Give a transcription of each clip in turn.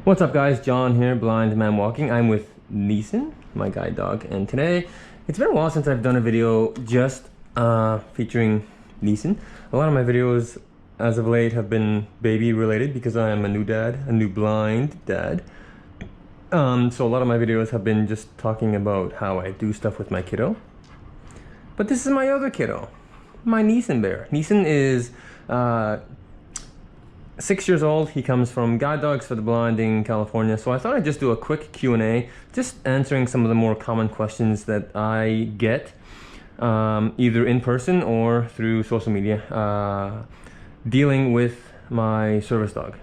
What's up guys, John here, Blind Man Walking. I'm with Neeson, my guide dog, and today, it's been a while since I've done a video just featuring Neeson. A lot of my videos as of late have been baby related because I am a new dad, a new blind dad. So a lot of my videos have been just talking about how I do stuff with my kiddo. But this is my other kiddo, my Neeson bear. Neeson is 6 years old. He comes from Guide Dogs for the Blind in California. So I thought I'd just do a quick Q&A, just answering some of the more common questions that I get, either in person or through social media, dealing with my service dog.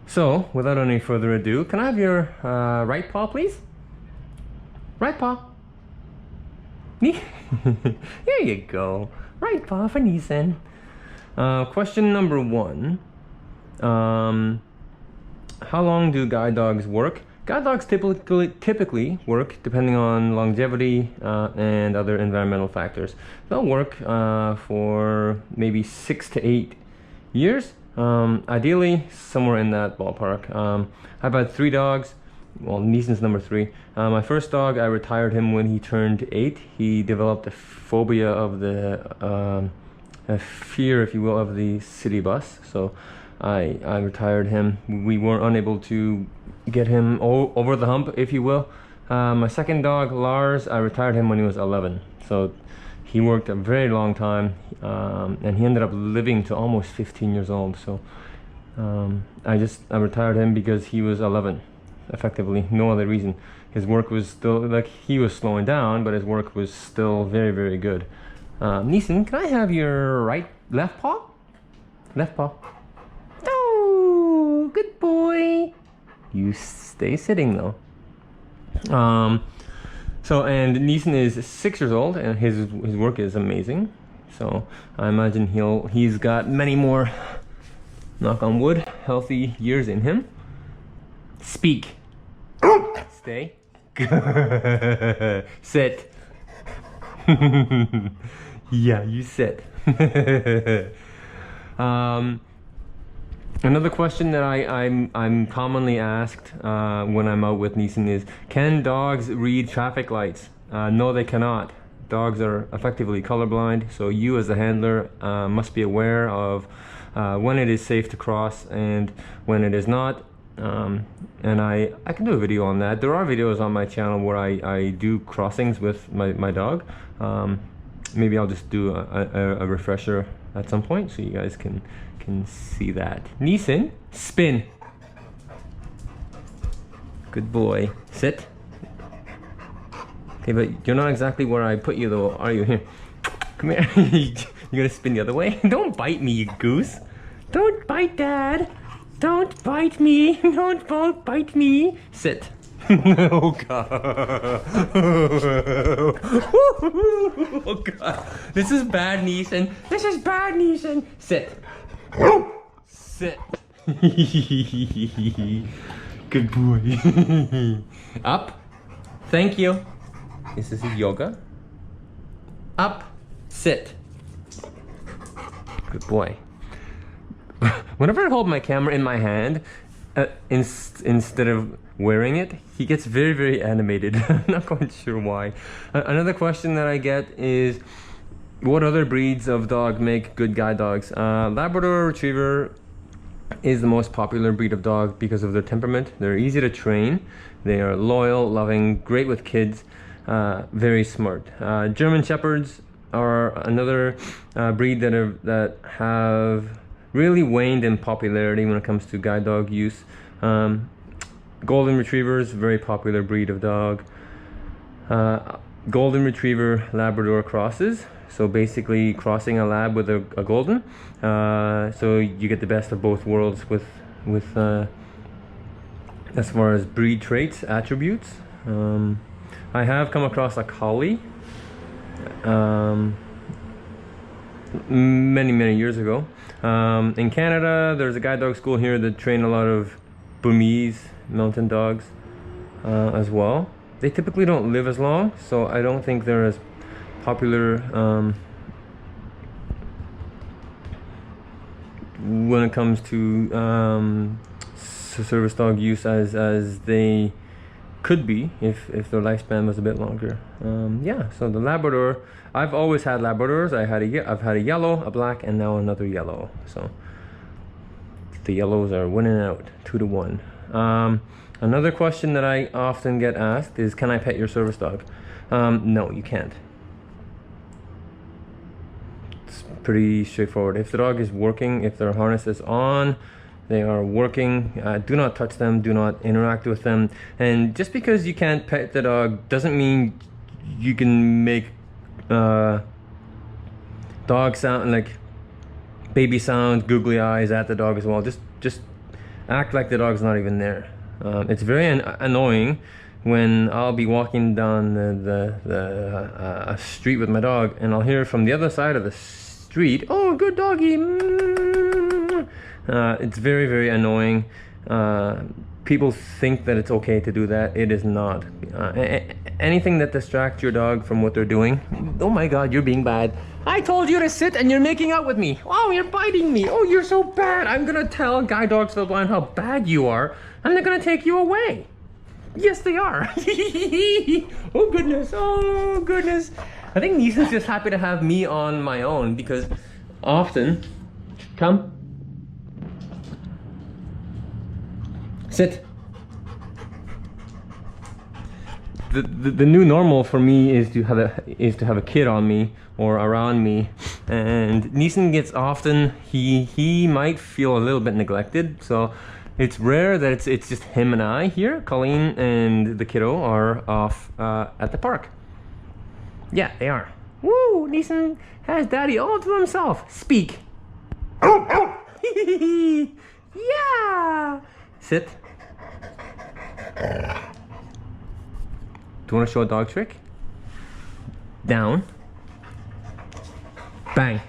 So without any further ado, can I have your right paw, please? Right paw. Here you go. Right paw for Neeson. Question number one. How long do guide dogs work? Guide dogs typically work, depending on longevity and other environmental factors. They'll work for maybe 6 to 8 years. Ideally, somewhere in that ballpark. I've had 3 dogs. Well, Neeson's number 3. My first dog, I retired him when he turned 8. He developed a phobia of the a fear, if you will, of the city bus. So I retired him. We weren't unable to get him over the hump, if you will. My second dog, Lars, I retired him when he was 11. So he worked a very long time, and he ended up living to almost 15 years old. So I retired him because he was 11, effectively. No other reason. His work was still, like, he was slowing down, but his work was still very, very good. Neeson, can I have your left paw? Left paw. Oh, good boy. You stay sitting though. And Neeson is 6 years old, and his work is amazing. So I imagine he's got many more, knock on wood, healthy years in him. Speak. Stay. Sit. Yeah, you sit. Another question that I'm commonly asked when I'm out with Neeson is, can dogs read traffic lights? No, they cannot. Dogs are effectively colorblind, so you as the handler must be aware of when it is safe to cross and when it is not. And I can do a video on that. There are videos on my channel where I do crossings with my dog. Maybe I'll just do a refresher at some point so you guys can see that. Neeson, spin. Good boy. Sit. Okay, but you're not exactly where I put you though, are you? Here. Come here. You're gonna spin the other way? Don't bite me, you goose. Don't bite Dad. Don't bite me. Don't bite me. Sit. Oh god. Oh god. This is bad, Neeson. This is bad, Neeson. Sit. Sit. Good boy. Up. Thank you. This is yoga. Up. Sit. Good boy. Whenever I hold my camera in my hand, instead of wearing it, he gets very, very animated. I'm not quite sure why. Another question that I get is, what other breeds of dog make good guide dogs? Labrador Retriever is the most popular breed of dog because of their temperament. They're easy to train. They are loyal, loving, great with kids, very smart. German Shepherds are another breed that have really waned in popularity when it comes to guide dog use. Golden Retrievers, very popular breed of dog. Golden Retriever Labrador crosses, so basically crossing a lab with a golden, so you get the best of both worlds with as far as breed traits, attributes. I have come across a collie many years ago. In Canada, there's a guide dog school here that train a lot of Burmese mountain dogs as well. They typically don't live as long, so I don't think they're as popular when it comes to service dog use as they could be if their lifespan was a bit longer. Yeah, so the Labrador, I've always had Labradors. I've had a yellow, a black, and now another yellow. So the yellows are winning out 2-1. Another question that I often get asked is, can I pet your service dog? No, you can't. It's pretty straightforward. If the dog is working, if their harness is on, they are working, do not touch them, do not interact with them. And just because you can't pet the dog doesn't mean you can make dog sound, like baby sounds, googly eyes at the dog as well. Just act like the dog's not even there. It's very annoying when I'll be walking down the street with my dog and I'll hear from the other side of the street, "Oh, good doggy." It's very, very annoying. People think that it's okay to do that. It is not. Anything that distracts your dog from what they're doing. Oh my God, you're being bad. I told you to sit and you're making out with me. Oh, you're biting me. Oh, you're so bad. I'm gonna tell Guide Dogs for the Blind how bad you are, and they're gonna take you away. Yes, they are. Oh goodness, oh goodness. I think Neeson's just happy to have me on my own because often, come. Sit. The new normal for me is to have a kid on me or around me, and Neeson gets often he might feel a little bit neglected, so it's rare that it's just him and I here. Colleen and the kiddo are off at the park. Yeah, they are. Woo! Neeson has daddy all to himself. Speak. Yeah. Sit. Do you want to show a dog trick? Down. Bang.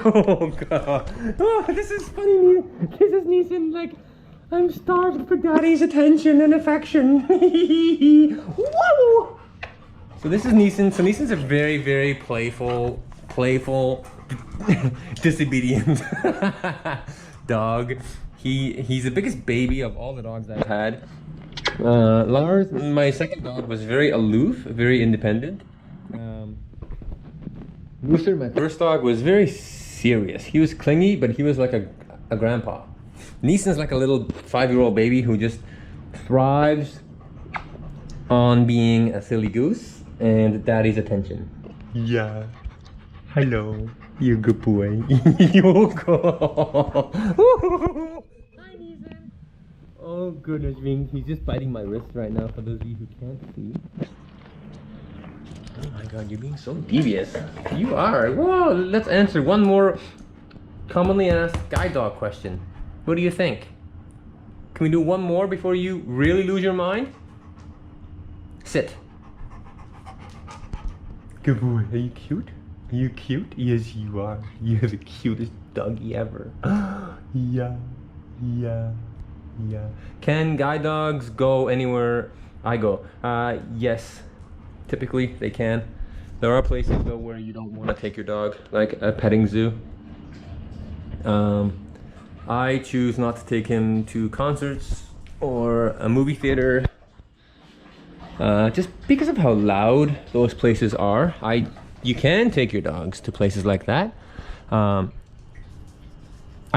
Oh God. Oh, this is funny. This is Neeson, like, I'm starved for daddy's attention and affection. Whoa! So this is Neeson. So Neeson's a very, very playful, disobedient dog. He's the biggest baby of all the dogs I've had. Lars, my second dog, was very aloof, very independent. Luther, my first dog, was very serious. He was clingy, but he was like a grandpa. Neeson's like a little 5-year-old baby who just thrives on being a silly goose and daddy's attention. Yeah. Hello. You good boy. You go. Hi, Neeson. Oh goodness me, he's just biting my wrist right now for those of you who can't see. Oh my God, you're being so devious. You are. Whoa, let's answer one more commonly asked guide dog question. What do you think? Can we do one more before you really lose your mind? Sit. Good boy. Are you cute? Are you cute? Yes, you are. You're the cutest doggy ever. Yeah. Can guide dogs go anywhere I go? Yes. Typically, they can. There are places though where you don't want to take your dog, like a petting zoo. I choose not to take him to concerts or a movie theater, just because of how loud those places are. You can take your dogs to places like that. I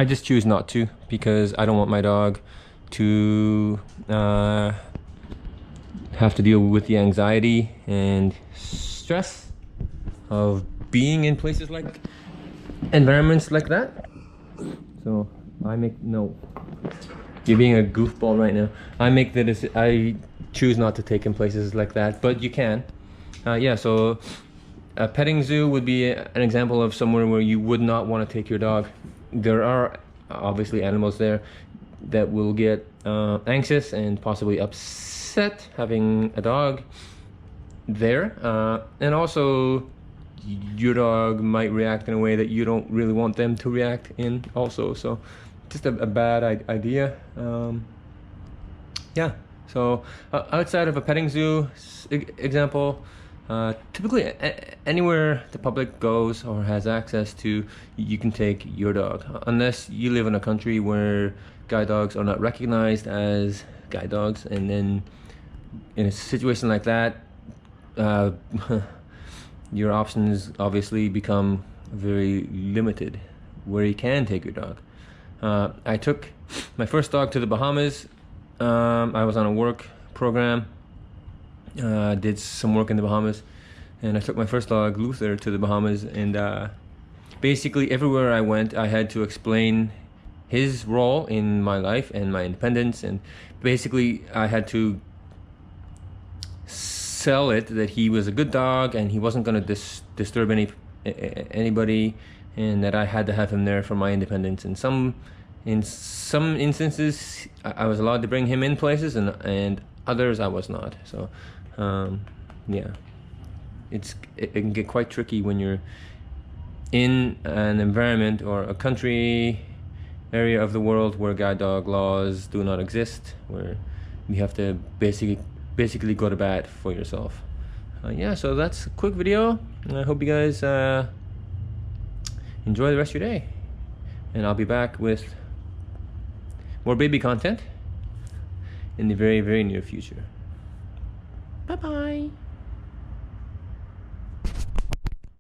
just choose not to because I don't want my dog to have to deal with the anxiety and stress of being in places like environments like that. So no, you're being a goofball right now. I choose not to take in places like that, but you can. Yeah, so a petting zoo would be an example of somewhere where you would not want to take your dog. There are obviously animals there that will get anxious and possibly upset having a dog there, and also your dog might react in a way that you don't really want them to react in also. So just a bad idea. Yeah, so outside of a petting zoo example, Typically, anywhere the public goes or has access to, you can take your dog. Unless you live in a country where guide dogs are not recognized as guide dogs, and then in a situation like that, your options obviously become very limited where you can take your dog. I took my first dog to the Bahamas. I was on a work program, did some work in the Bahamas, and I took my first dog, Luther, to the Bahamas, and basically everywhere I went I had to explain his role in my life and my independence, and basically I had to sell it that he was a good dog and he wasn't going to disturb anybody, and that I had to have him there for my independence. And in some instances I was allowed to bring him in places, and others I was not. So yeah, it can get quite tricky when you're in an environment or a country area of the world where guide dog laws do not exist, where you have to basically go to bat for yourself. Yeah, so that's a quick video. I hope you guys enjoy the rest of your day, and I'll be back with more baby content in the very, very near future. Bye bye.